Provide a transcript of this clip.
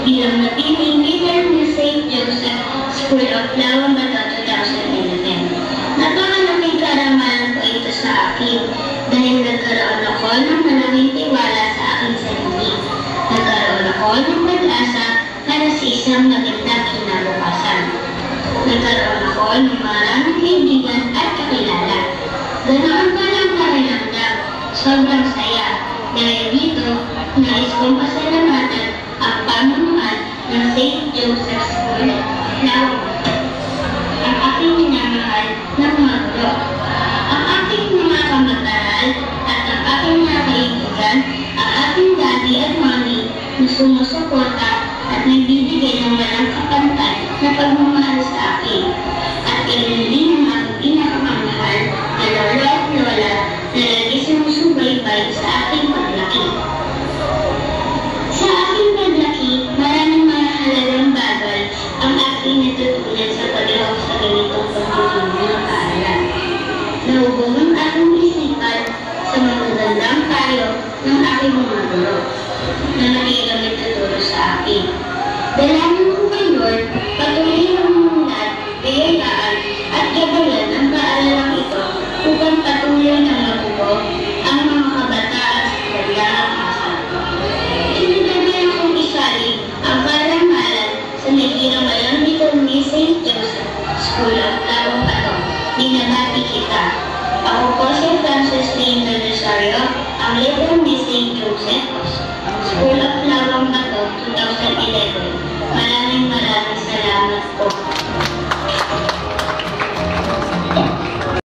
bilang napiling leader ng St. Joseph School of Laon Bato 2011. Napakalaking karamahan po ito sa akin dahil nagkaroon ako ng malaking tiwala sa aking sarili. Nagkaroon ako ng pag-asa para sa isang magandang kinabukasan. Nagkaroon ako ng maraming kaibigan at kakilala. Ganoon pa lang pakiramdam, sobrang saya. Dahil dito, nais kong pasalamatan ang pamunuan ng St. Joseph School Laon. Ang aking minamahal na mga guro, ang aking mga kamag-aral at ang aking mga kaibigan, ang aking daddy at mommy na sumusuporta at nagbibigay ng walang kapantay na pagmamahal sa akin. At kailan din ang aking pinakamamahal na lolo at lola na lagi sumusubaybay sa aking paglaki. Sa aking paglaki, maraming mga halagang bagay ang aking natutunan sa paglahok sa ganitong pagtitinyo ng paaralan. Naubong ang aking isipan sa magagandang payo ng aking mga guro na nakilang nagtuturo sa akin. Dalangin ko kay Lord, patuloy ang munad, biyayaan at gabayan ang paaralang ito upang patuloy na mabuo ang mga kabataan sa kagandahang asa. Sinigagayan kong isali ang parangalan sa nagiramayang nito ni St. Joseph School of Laon Bato. Binabati kita. Ako po si Francis Lane Rosario, ang libro ni St. Joseph